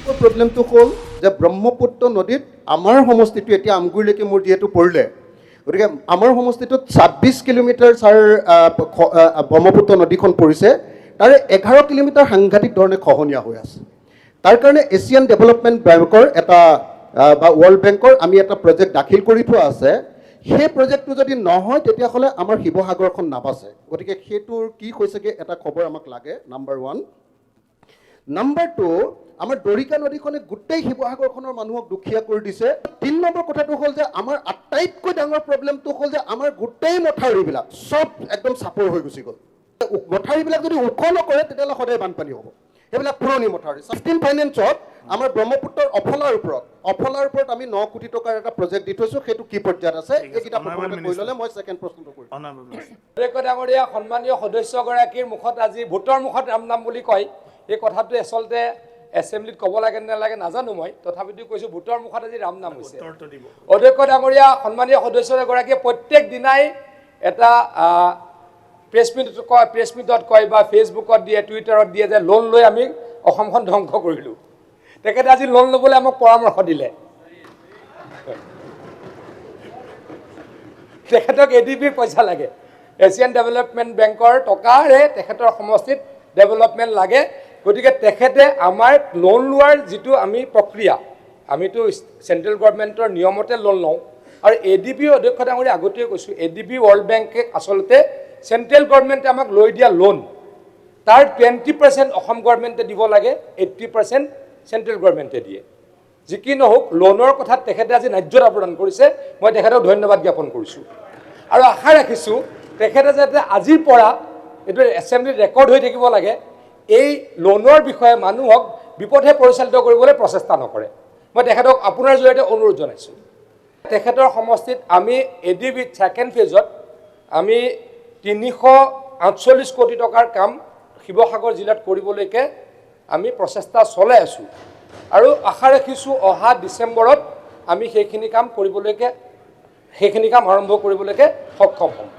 প্ৰব্লেমটো হ'ল যে ব্ৰহ্মপুত্ৰ নদীত আমাৰ সমষ্টিটো এতিয়া আমগুৰিলৈকে মোৰ যিহেতু পৰিলে, গতিকে আমাৰ সমষ্টিটোত 26 কিলোমিটাৰ ব্ৰহ্মপুত্ৰ নদীখন পৰিছে, তাৰে 11 কিলোমিটাৰ সাংঘাতিক ধৰণে খহনীয়া হৈ আছে। তাৰ কাৰণে এছিয়ান ডেভেলপমেণ্ট বেংকৰ এটা বা ৱৰ্ল্ড বেংকৰ আমি এটা প্ৰজেক্ট দাখিল কৰি থোৱা আছে। সেই প্ৰজেক্টটো যদি নহয় তেতিয়াহ'লে আমাৰ শিৱসাগৰখন নাবাচে। গতিকে সেইটোৰ কি হৈছেগৈ এটা খবৰ আমাক লাগে, নাম্বাৰ 1। নাম্বাৰ 2, আমাৰ দৰিকা নদীখনে গোটেই শিৱসাগৰখনৰ মানুহক দুখীয়া কৰি দিছে। 3 নম্বৰ কথাটো হ'ল যে আমাৰ আটাইতকৈ ডাঙৰ প্ৰব্লেমটো হ'ল যে আমাৰ গোটেই মথাউৰিবিলাক চব একদম চাপৰ হৈ গুচি গ'ল। মথাউৰিবিলাক যদি ওখ নকৰে তেতিয়াহ'লে সদায় বানপানী হ'ব। সেইবিলাক পুৰণি মথাউৰি। 16 ফাইনেন্সত আমাৰ ব্ৰহ্মপুত্ৰৰ অফলাৰ ওপৰত আমি 9 কোটি টকাৰ এটা প্ৰজেক্ট দি থৈছোঁ। সেইটো কি পৰ্যায়ত আছে এইকেইটা প্ৰথমতে কৈ ল'লে মই ছেকেণ্ড প্ৰশ্নটো কৰিম। ডাঙৰীয়া সন্মানীয় সদস্যগৰাকীৰ মুখত আজি ভোটৰ মুখত ৰাম নাম বুলি কয়, এই কথাটো আচলতে এছেম্বলিত ক'ব লাগে নালাগে নাজানো, মই তথাপিতো কৈছোঁ ভোটৰ মুখত আজি ৰাম নাম হৈছে। অধ্যক্ষ ডাঙৰীয়া সন্মানীয় সদস্যগৰাকীয়ে প্ৰত্যেক দিনাই এটা প্ৰেছ মিটত কয় বা ফেচবুকত দিয়ে, টুইটাৰত দিয়ে যে লোন লৈ আমি অসমখন ধ্বংস কৰিলোঁ। তেখেতে আজি লোন ল'বলৈ আমাক পৰামৰ্শ দিলে। তেখেতক এডিবিৰ পইচা লাগে, এছিয়ান ডেভেলপমেণ্ট বেংকৰ টকাৰে তেখেতৰ সমষ্টিত ডেভেলপমেণ্ট লাগে। গতিকে তেখেতে আমাৰ লোন লোৱাৰ যিটো আমি প্ৰক্ৰিয়া, আমিতো চেণ্ট্ৰেল গভৰ্ণমেণ্টৰ নিয়মতে লোন লওঁ। আৰু এডিবি অধ্যক্ষ ডাঙৰীয়া আগতেই কৈছোঁ, এডিবি ৱৰ্ল্ড বেংকে আচলতে চেণ্ট্ৰেল গভৰ্ণমেণ্টে আমাক লৈ দিয়া লোন, তাৰ 20% অসম গভৰ্ণমেণ্টে দিব লাগে, 80% চেণ্ট্ৰেল গভৰ্ণমেণ্টে দিয়ে। যি কি নহওক, লোনৰ কথাত তেখেতে আজি ন্যায্যতা প্ৰদান কৰিছে, মই তেখেতক ধন্যবাদ জ্ঞাপন কৰিছোঁ। আৰু আশা ৰাখিছোঁ তেখেতে যাতে আজিৰ পৰা এইটো এছেম্বলিত ৰেকৰ্ড হৈ থাকিব লাগে, এই লোনৰ বিষয়ে মানুহক বিপথে পৰিচালিত কৰিবলৈ প্ৰচেষ্টা নকৰে। মই তেখেতক আপোনাৰ জৰিয়তে অনুৰোধ জনাইছোঁ। তেখেতৰ সমষ্টিত আমি এডিবিত ছেকেণ্ড ফেজত আমি 348 কোটি টকাৰ কাম শিৱসাগৰ জিলাত কৰিবলৈকে আমি প্ৰচেষ্টা চলাই আছোঁ। আৰু আশা ৰাখিছোঁ অহা ডিচেম্বৰত আমি সেইখিনি কাম আৰম্ভ কৰিবলৈকে সক্ষম হ'ম।